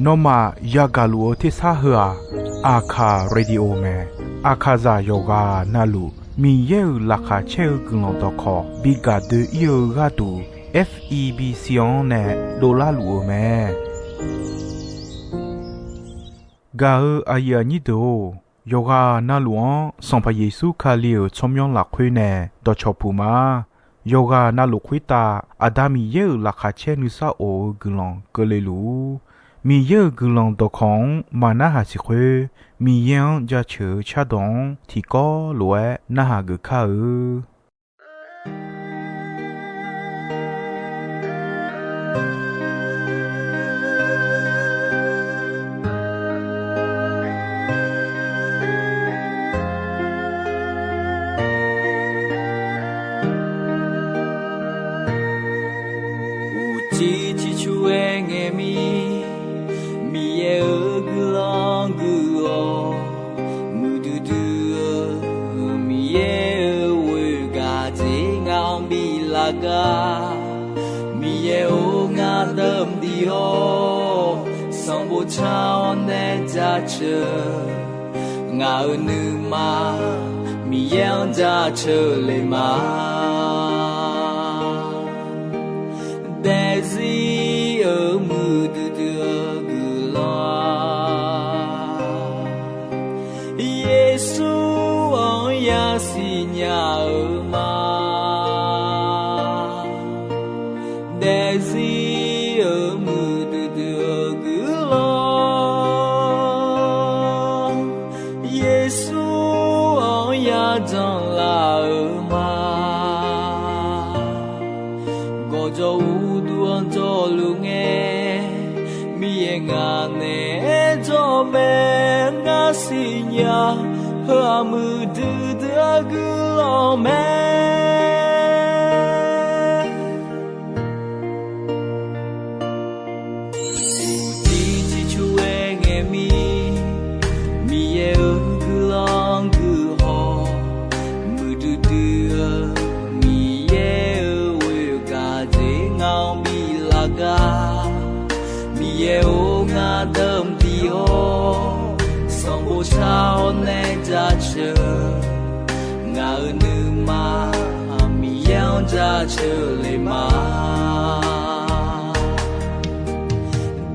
นอมายากาลูที่ซาหัวอาคาเรดิโอเมอาคาซาโยกานาลูมีเยอลักาเชลกุลตอคอบิกาเดเยกาตู FEB ซิออนเนโดลาลูเมกาอายานิโดโยกานาลวงสัมพเยซูคาเลียวชมยองหลักคุยเนดอชอปูมาโยกานาลุคุยตาอาดามีเยอลักาเชนุซาโอกุลองกเลลูมีเยอะกุลองตอของมานาหาสิคุมียังจะเชื่อชาดงที่ก็รวยนาหากึข้ามีเยโองาเดิมดีโอสองบุชาวเนจะเชื่องาหนึ่งมามียังจะเชื่อเลยมาแต่สิมือดื้อกุลาเยซูอยาสิญามา和木的个老妹，无地之处的米，米也个浪个好，木的米也为个这熬米拉个，米也有个等的哦。sao nay ra chờ ngờ nữ mà mi yang ra chờ lệ mà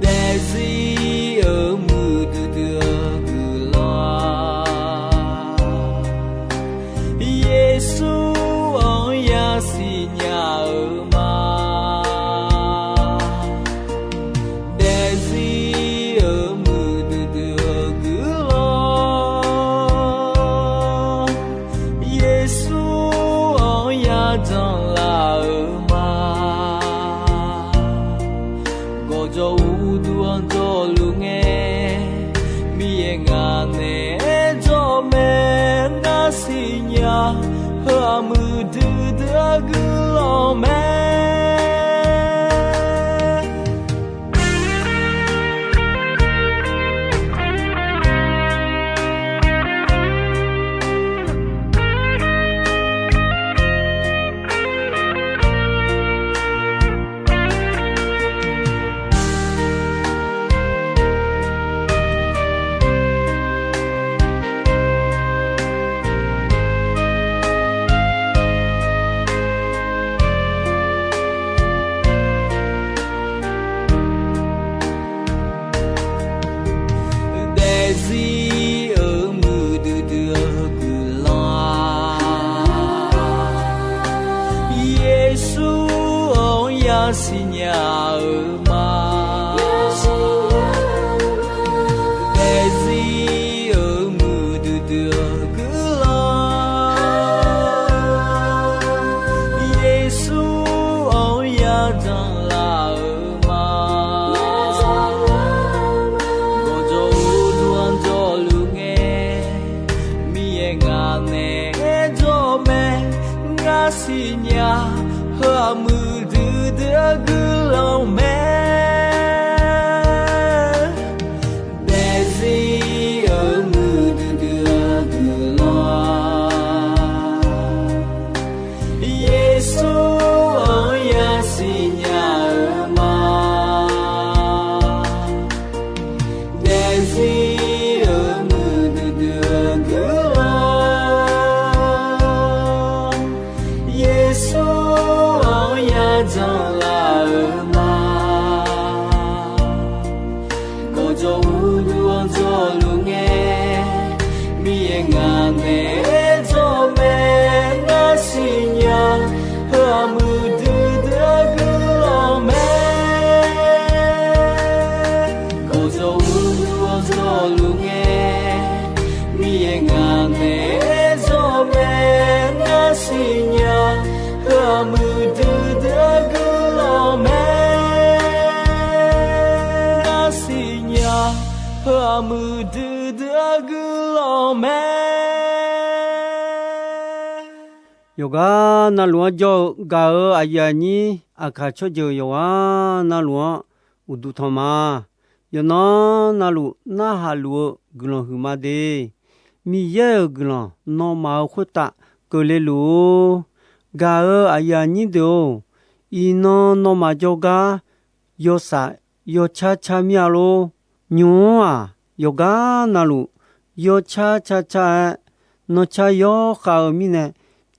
để gì ở mưa đưa cứ lo Giêsu ơi ya xin nhà ở mà để gì ở mưa đưa cứ mưa đưa cứ lo mẹ xin nhà ở mà để gì ở mưa đưa cứ lo Giêsu ơi ya rằng là ở mà có cho luôn cho lu nghe mi ngà nè cho mẹ ngà xin nhà hơ mưa đưa cứ lâu mẹ để gì ở mưa đưa cứ lo Giêsu ơi ya xin nhà mu du de gulo me yoga na luo jo ga aya ni aka cho jo yoga na luo udu thoma yo no na lu na ha lu gulo huma de mi ye gulo no ma khuta ko le lu ga aya ni do ino no ma jo ga yo sa yo cha cha mi alo nyu a yoga na lu yo cha cha cha no cha yo kha mi ne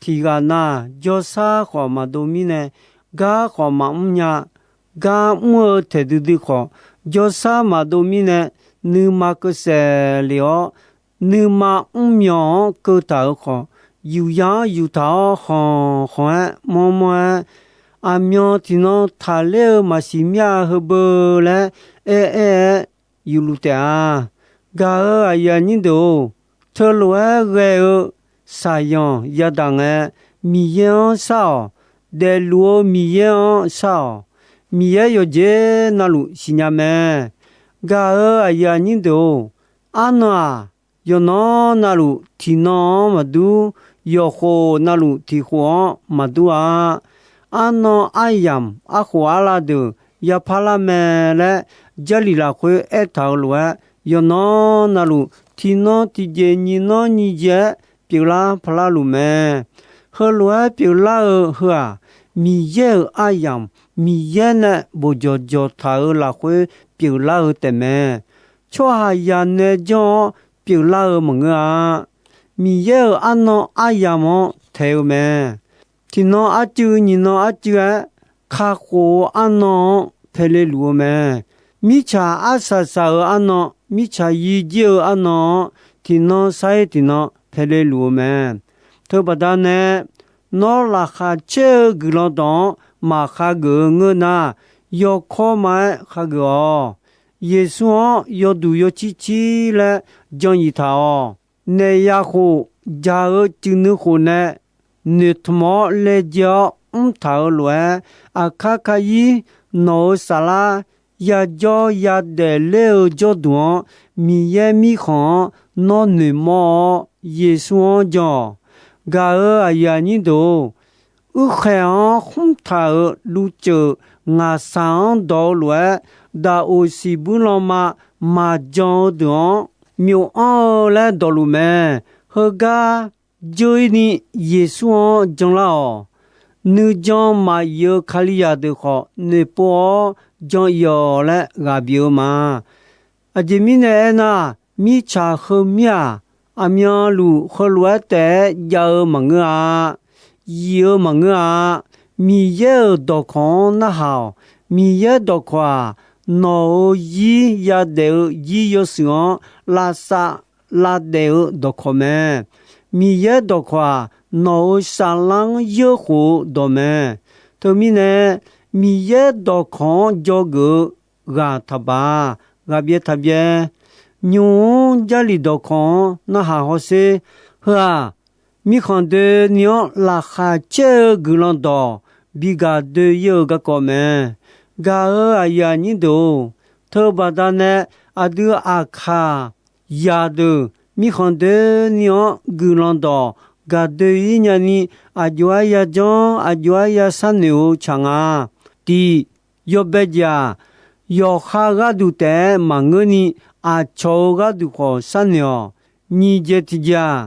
thì gà na do sa khó mà đồ mi nè gà khó mà nhà gà mua thể đi khó do sa mà đồ mi nè nữ mà cơ sẽ liо nữ mà nhỏ cơ tao khó yêu ya yêu tao khó khó mò amyo thì nó thà leo mà xí mía hơi bơ lẽ yêu lu ta gà ai nhìn đồ thơ lúa ghê sayon yadang miyan sao de luo miyan sao miya yo je nalu sinyame ga aya nindo ana yo no nalu tino madu yo ho nalu ti ho madua ano ayam akhwala de ya phala me le jalila khwe eta lwa yo no nalu tino ti je ni no ni je biểu la phala lu me hơ lúa biểu la hơ mi ye ayam mi ye na bo jo jo tha la khwe biểu la te me cho ha ya ne jo biểu la mong a mi ye ano ayam te me ti no a chu ni no a chu kha ko ano pele lu me mi cha asa sa ano mi cha yi je ano ti no sai ti no thế lúa mẹ thôi bà ta nè nó là khá chơi cái lo đó mà khá gỡ ngơ na yo khó mà khá gỡ Giêsu yo đủ yo chi là trong y thảo nè ya khổ gia ở chừng nước khổ nè nè thọ lệ gió thảo lúa khá y nó xả la ya cho ya để leo cho đuổi mi ye mi khó nó nè mò Giêsu cho ga aya ni do u kha khum tha lu che nga sang do lue da o si bu lo ma jo do myo a la do lu me ho ga joi ni Giêsu jong la nu jo ma yo khalia de kho ne po jo yo la ga bio ma a ji mi ne na mi cha ho mia amya lu kholwa te ya manga ye manga mi ye do khon na ha mi ye do kwa no yi ya de yi yo sio la sa la de do khome mi ye do kwa no sa lang ye khu do me to mi ne mi ye do khon jo ge ga thaba ga bie thabye nhung gia lì đồ con nó hà hồ se ha mi khăn de nhung là khá chơi gulon đồ bị gà de yêu gà có mẹ gà ở aya ni đồ thơ bà ta nè adu akha ya de mi khăn de nhung gulon đồ gà de yi nhà ni ajua ya jo ajua ya saneu changa ti yo beja yo kha ga du te mangani a choga du ko sanyo ni jetija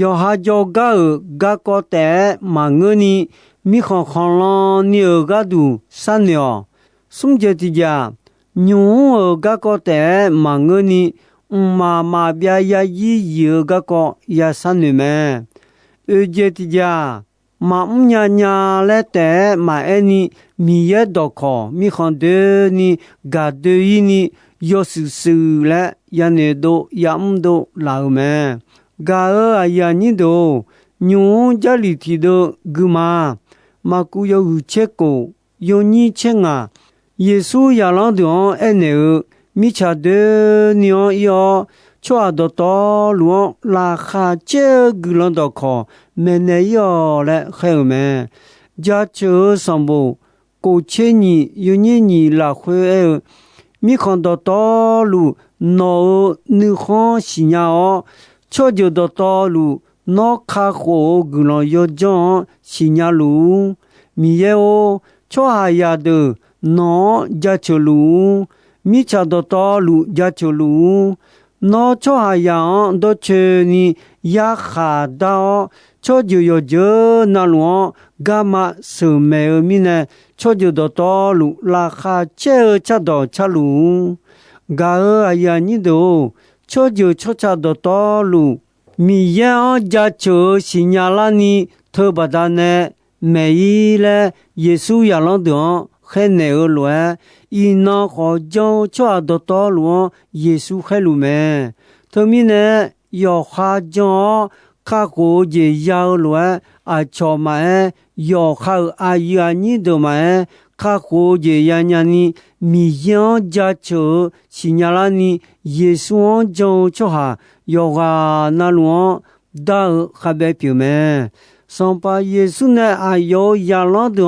yo ha jo ga ko te mangani mi khon khon lo ni ga du sanyo sum jetija nyu ga ko te mangani ma bia ya yi ga ko ya sanyo me jetija ma nya le te ma eni mi ye do ko mi khon de ni ga de ni yo su la ya ne do yam do la me ga aya ni do nyu ja li ti do guma ma ku yo u che ko yo ni chen a Yesu ya la do ene mi cha de ni yo chua do to lu la kha che gulon do ko me ne yo le khe me ja che sambo cô chế nhị yêu nhị nhị là khuê 米看到道路脑女行西nhà哦，悄就到道路脑卡火个了要讲西nhà路，米耶哦，悄还呀的脑家球路，米查到道路家球路，脑悄还呀到车你呀哈到。悄就要这那路干嘛是没有米呢？悄就到道路拉哈切恰到恰路，嘎儿哎呀你都悄就悄恰到道路，米样家就新nhà拉你特别大呢，没一嘞耶稣呀老的很那个路，一那好叫悄到道路耶稣很路没，他们呢要哈叫。卡古节要乱啊，乔买要好啊，呀你都买卡古节呀你米样家球，新nhà拉你耶稣就就哈要啊那路到还别表妹，上把耶稣呢啊要呀老的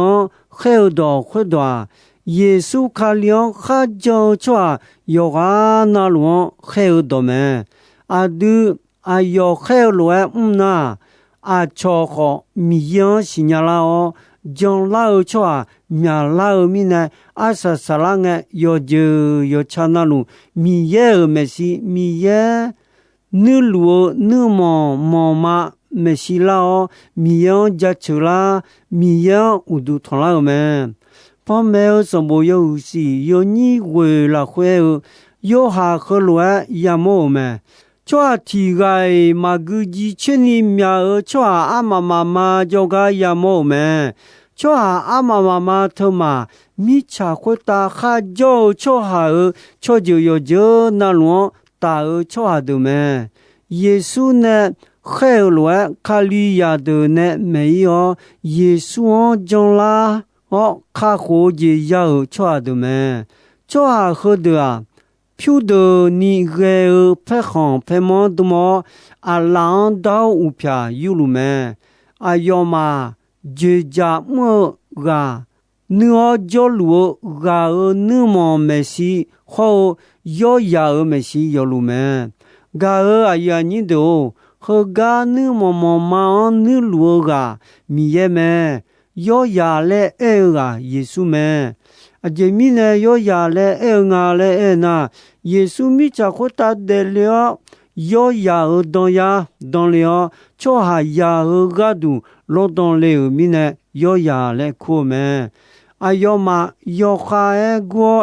好多好多，耶稣卡了哈就就哈要啊那路好多没啊都。啊要好乱那啊超好米样新nhà啦哦，将老超米老米呢啊啥啥啦个要就要吃那路米也没事米也你路你毛嘛没事啦哦，米样家吃啦米样我都同啦没，旁边有什么有事有你回来回有下好乱也没没。cho thì gai mà cứ gì trên đi mẹ cho mama cho gai ya mô mẹ cho mama thôi mà mi cha khối ta khá cho cho giờ na luôn ta cho được mẹ Giêsu nè khéo luôn kali ya được nè mấy Giêsu trong la khá khổ gì ya cho được mẹ cho hơi được à phiêu đồ ni ghê phê khỏng phê mô đô mô à lãng đau ụ phá yu lù mê à yô mà dê dạ mô gà nửa dô lù gà nửa mô mê xí khô yô yà mê xí yô lù mê gà à yà nì đồ hơ gà nửa mô mà nửa lù gà mì yê mê yô yà lê gà Giêsu mê à dê mì nè yô yà lê ngà lê nà Giêsu mi cha khô ta de leo yo ya don leo cho ha ya ga du lo don leo mi ne yo ya le ko me ayo ma yo kha go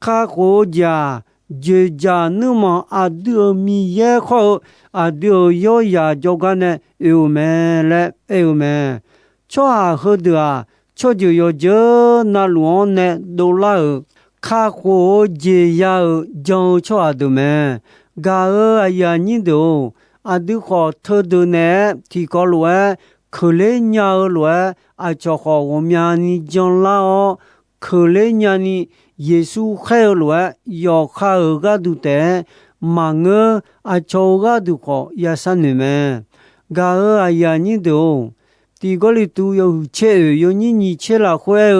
kha ko ja je ja nu ma a de mi ye kho a de yo ya jo ga ne me le me cho ha ho de a cho ju yo je na luon ne do la khá khổ dễ ya dòng cho à đồ mẹ gà à ya nhìn đồ à đứa họ thơ đồ nè thì có lúa khởi lên nhà lúa à cho họ ôm nhà ni dòng lao khởi lên nhà ni Giêsu khéo lúa yo khá gà đồ té mà ngơ à cho gà đồ họ ya san mẹ gà à ya nhìn đồ thì có lẽ tu yo chế yo nhìn chế là khỏe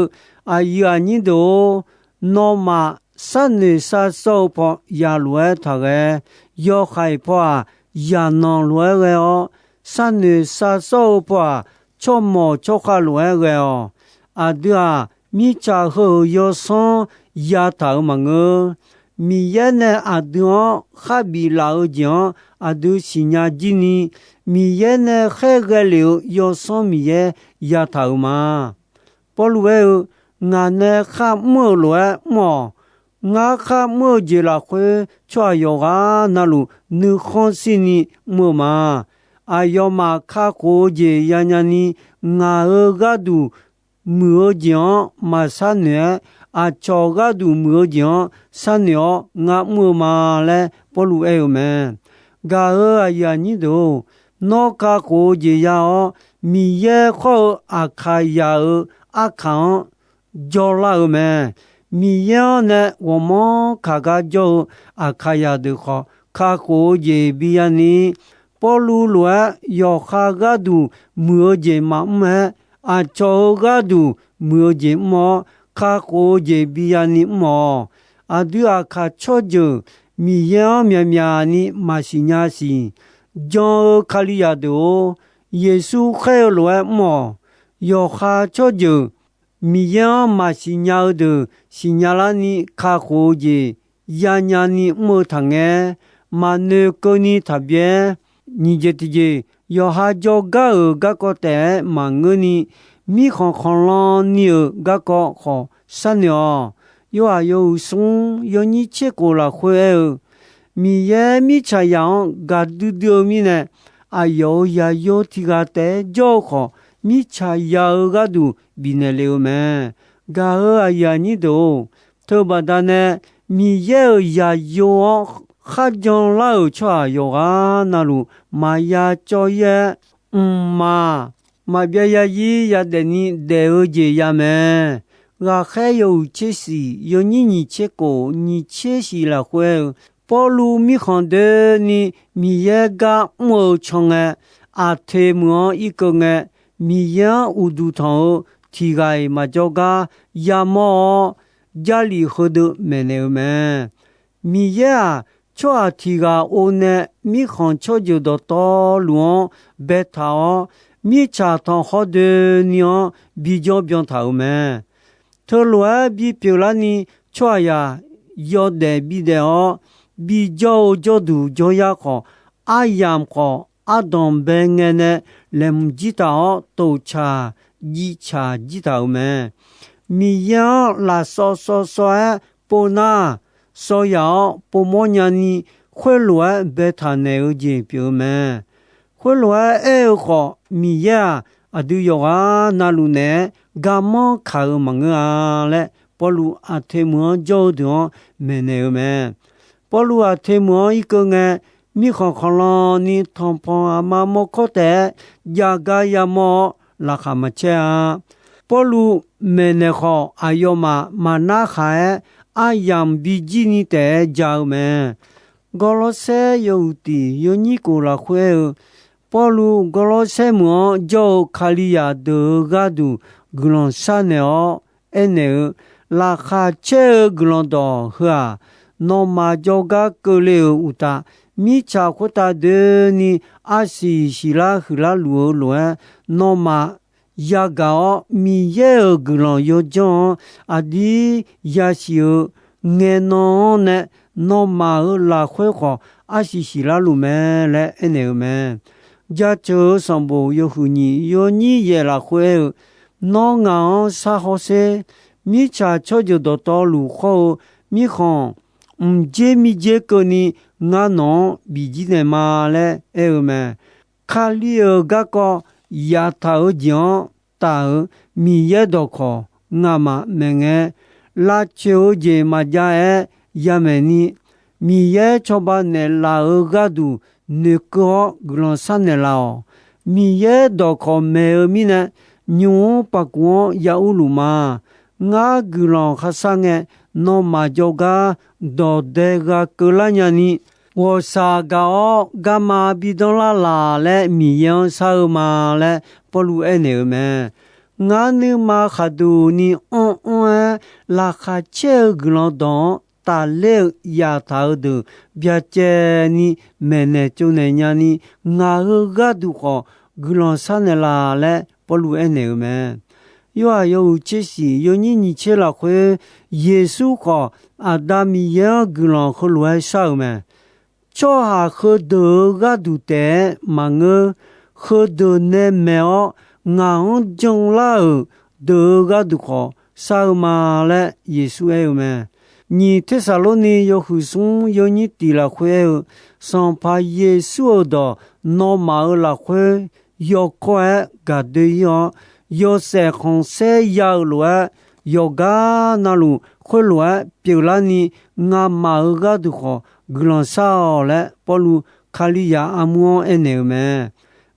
à ya nhìn đồ nó mà san nữ sa sâu po ya lúa thà cái yo khai po ya non lúa cái ó san nữ sa sâu po cho mò cho khai lúa cái ó à đưa mi cha hơ yo son ya thảo mà ngơ mi ya nè à đưa khai bị lão giang à đưa xin nhà jini mi ya nè khai cái liu yo son mi ya thảo mà po lúa ngà nè khai mưa lúa mò ngà khai mưa gì là khuê cho yo gà nà lu nữ khôn xin ni mưa mà ayo mà khai cố gì ya nhà ni ngà gà du mưa giang mà sa nè à cho gà du mưa giang sa nè ngà mưa mà lẽ po lu mẹ gà ya ni đồ nó khai cố gì ya mi ye kho à khai ya à khang cho la mẹ mi ya nè wo mo kha ga jo a kha ya de kho kha ko je bi ya ni po lu lua yo kha ga du mưa je ma mẹ a cho ga du mưa je mo kha ko je bi ya ni mo 阿杜阿卡错着米样面面尼马西亚西，将卡利亚多耶稣开罗么，要哈错着米样马西亚的西亚拉尼卡火节，亚亚尼莫汤诶，马内格尼塔别，尼杰提杰，要哈叫嘎个的马个尼。米康康朗尼个个好三鸟，有松有你切过了会，米也米茶样个嘟嘟米呢，有提个的就好，米茶样个嘟比那流咩，个你都，头把他呢，米也有哈将老车有啊那路，马呀叫也，嘛。mà bây giờ gì giờ để ni đều gì ya mẹ gà khai yêu chế gì yêu ni chế cổ ni chế gì là khoe bao lu mi khăn de ni mi ya gà mua chong à thế mua ít cái nghe mi ya u du thằng thì gai mà cho gà ya mò gia li hồ được mẹ nè mẹ mi ya cho thì gà ôn mi khăn cho nhiều đó to luôn bé thảo mi cha thong ho de niang bi jo biang thao me tho lwa bi pyola ni chwa ya yo de bi de o bi jo du jo ya kho ayam kho adom be nge ne lem ji ta o to cha ji ta me mi ya la so po na so ya po mo nya ni khwe lwa be tha ne o ji pyo me khwe lwa e kho mi ya adu yoga nalu ne gamo khao manga le polu athe mo jo do mene me polu athe mo iko nge mi kho kholo ni thompo ama mo khote yaga ya mo la khama cha polu mene kho ayoma mana kha ayam biji ni te jao me golo se yoti yoni ko la khwe Polu golo semo jo kalia de gadu glon saneo ene la kha che glon do ha no ma joga kole uta mi cha khota de ni asi shila hla lu no ma yaga o mi ye glon yo jon adi yasio nge no ne no ma la khwe kho asi shila lu me le ene me gia chớ sòng bồ yêu hữu nhị yêu nhị ye là khuê nó ngao sa hồ se mi cha cho yêu đồ to lù khô mi khong je cơ ni ngã nó bị gì này mà lẽ mà khá liều gác co ya thảo gió ta mi ye đồ khó ngã mà mẹ nghe la chớ je mà ya ya mẹ ni mi ye cho ba nè la gadu ne ko glon sanne lao mi ye do ko me mi na nyu pa ko ya uluma nga glon khasange no ma joga do de ga kulanya ni wo sa ga o ga ma bi don la le mi yan sa ma le polu ene me nga ni ma khadu ni on la kha che glon don ta le ya thao de bia che ni mene chu ne nya ni nga ga du ko glon san la le polu ene me yo che si yo ni che la khwe yesu ko adami ya glon kho lo sa me cho ha kho de ga du te ma nge kho de ne me o nga on jong la de ga du ko sa ma le yesu e me ni Thessaloni yo husung yo ni ti la khwe son pa Yesu do no ma la khwe yo ko ga de yo se khon se ya lo yo ga na lu khwe lo pi la ni nga ma ga du kho glon sa le polu khali ya amu ene me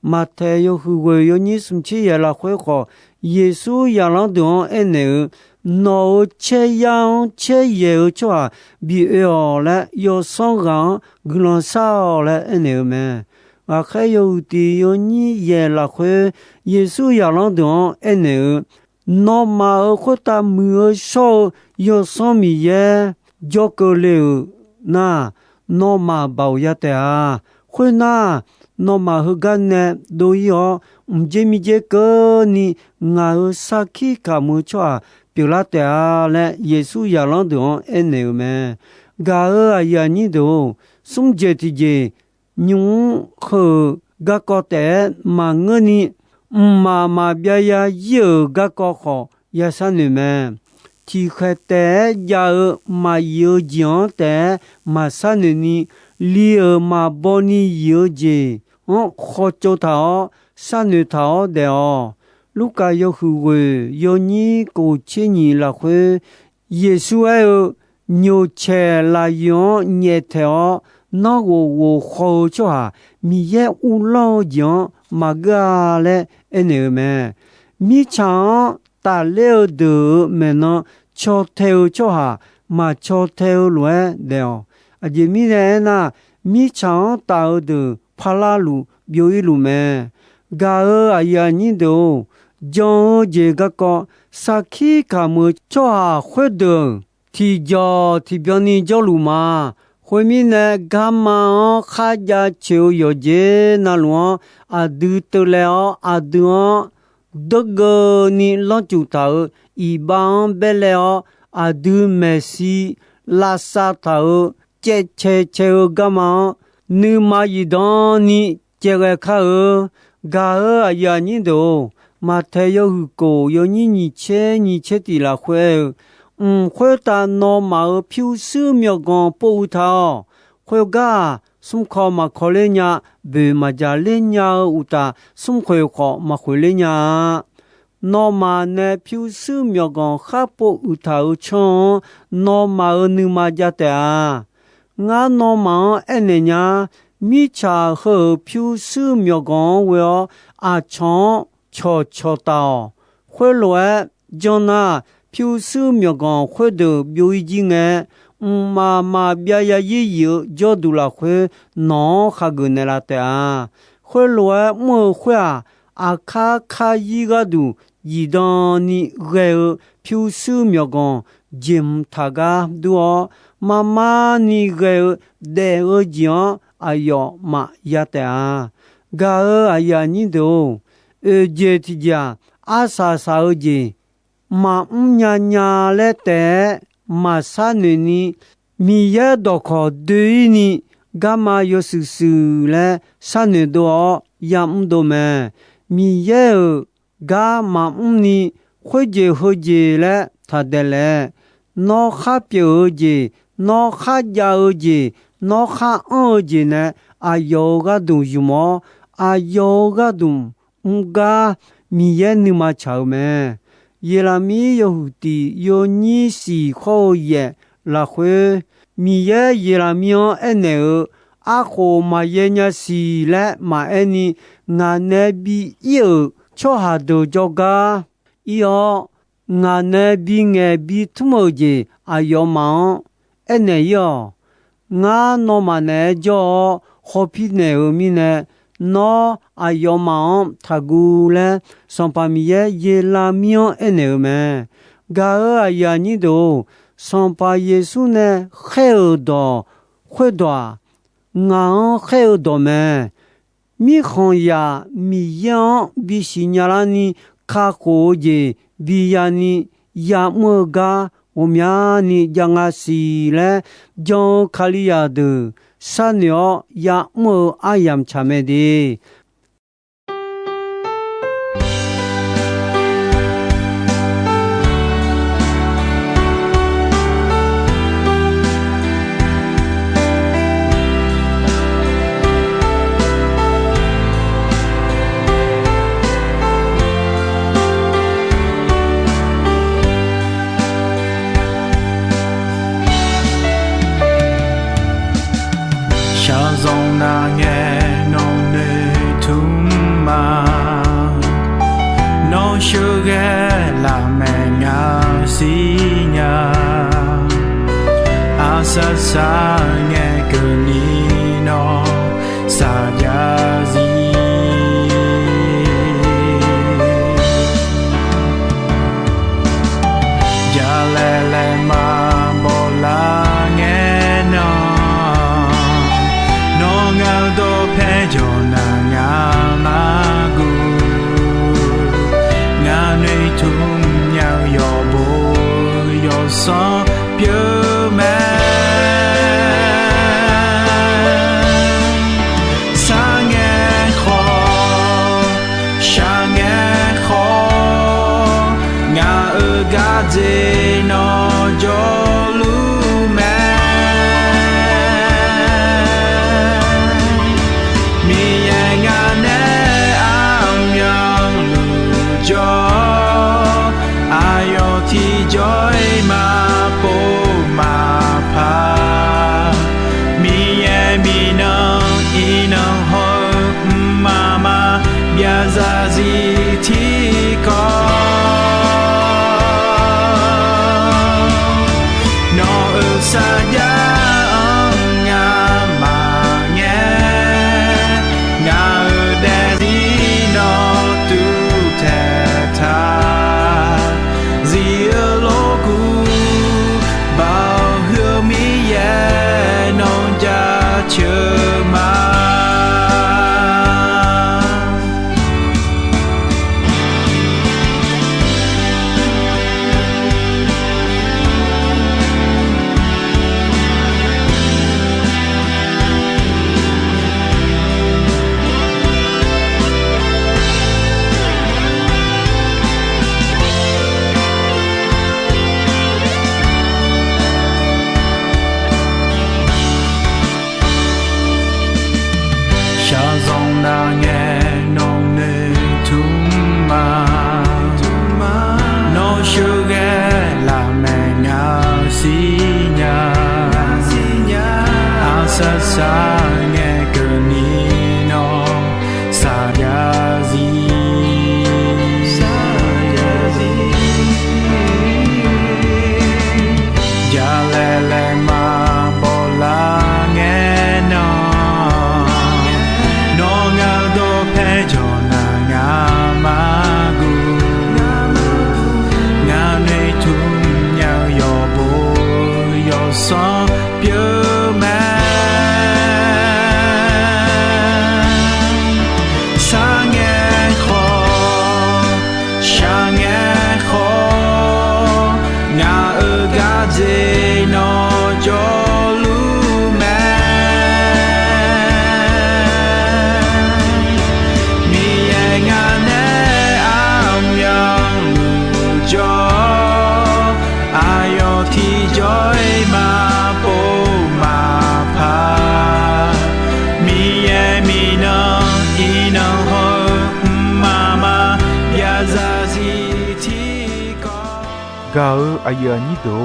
mate yo hu yo ni sum chi ya la khwe kho Yesu ya lang do ene no che yang che ye cho bi e la yo song gang glon sa la ene me a kha yo ti yo ni ye la khwe yesu ya lang don ene no ma ko ta mu so yo song mi ye cho cơ liu na nó mà bảo ya te à khơi na nó mà hư gan nè đôi yo dễ mi dễ cơ ni ngài sa khi cả mưa cho biểu la te à lẽ Giêsu ya long được anh em mẹ gà ya ni đồ sung dễ thì dễ nhung khờ gà có te mà ngơ ni mà bia ya yêu gà có khó ya san mẹ chỉ khai te ya mà yêu giang te mà san ni liu mà boni yêu dễ khó cho thảo san thảo đều lúc cả yêu hư yêu ni cô chế ni là khuê Giêsu ấy nhiều trẻ là yêu nhẹ theo nó wo khó cho à mi ye u lo giang mà gà lẽ anh em mi chẳng ta leo được mà nó cho theo cho à mà cho theo luôn đều à gì mi này na mi chẳng tạo được palalu biểu ilu mẹ gà ya ni đâu do gì gà có sa khi cả mưa cho à khuyết đường thì do thì biểu ni cho lu mà hồi mi nè gà mà khá giá chiều yo dễ na luôn à đưa từ leo à đưa đỡ ni lo chủ tàu iban beleo à đưa Messi la sa tàu che gà mà nữ mà y đó ni che khá gà ya ni đâu mà thấy yêu cổ yêu ni che thì là khuê khuê ta nó mà phiêu sư miệng con bố thao khuê gà xung khó mà khó lên nhà về mà giả lên nhà uta xung khuê khó mà khuê lên nhà nó mà nè phiêu sư miệng con khác bố uta chong nó mà nữ mà giả tệ à ngã nó mà anh nhà mi cha hơ phiêu sư miệng con về à chong cho tao khuê lẽ cho na phiêu sư miệng con khuê được biểu ý nghe mà bia ya yêu cho đủ là khuê nó khá gần là thế à khuê lẽ mơ khuê à khá y ga đủ y đó ni ghê phiêu sư miệng con dìm thaga đua mà ni ghê để ở gió ayo mà ya thế à gà ya ni đâu dễ thì giờ sa gì mà nhà lẽ té mà sa ni mi ye do khó đuôi ni gà mà yo sự lẽ sa nè đó yam do mẹ mi ye gà mà ni hơi dễ lẽ thật lẽ nó khá biểu gì nó khá giàu gì nó khá gì nè ayo gà đủ mà ayo gà đủ gà mi ye ni mà chào mẹ ye la mi yo ti yo ni si kho ye la khuê mi ye la mi en a kho ma ye nya si la ma eni nga ne bi yo cho ha do joga yo nga ne bi nge bi tumo je ayo ma en yo nga no ma ne jo ho pi ne mi ne no ayo ma thagu le son pamiye ye la mion eneme ga ya ni do son pa Yesu ne kheo do khwe nga kheo do me mi khon ya mi yan bi signalani kha ko je bi ya ni ya mo ga o mya ni janga si le jon khaliya de sanyo ya mo ayam chame de sa nghe cơ ni nó sa ya zi ya le ma bo la sang pieux mẹ sang nghe khó sang nghe khó ngã ở gà dê nó cho lu mẹ mi ngã nè am yang lu cho ayo thì joy mà po mà pa mi nang inang ho mama bia za gì thì có nó ở xa giá ngà mà nghe ngà ở đây đi nó tu thề tha gì ở lô cu bao hứa mi ye non cha chờ mà đã nghe nông nề thum mà nó chưa ghé là mẹ nhà xí nhà áo xa xa nghe cơn ni nó xa ya gì ya lẹ lẹ mà bỏ la nghe nó cho na ngà ma gu ngà nơi thum nhau yo bo yo so pieux mẹ sang nghe khó ngà ở gà dê nó cho thì joy mà po mà pa mi na inang ho mama ya za gì thì có gao aya ni do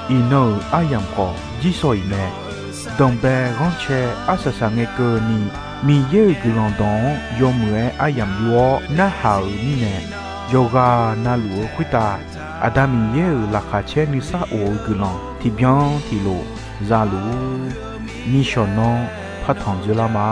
ino ayam ko ji soi me dong be gon che asasa nge ko ni mi ye gulon don yo mue ayam yo na hao ni ne yoga na lu khita adami ye la kha che ni sa o gulon ti bien ti lo za lu ni shono pha thong je la ma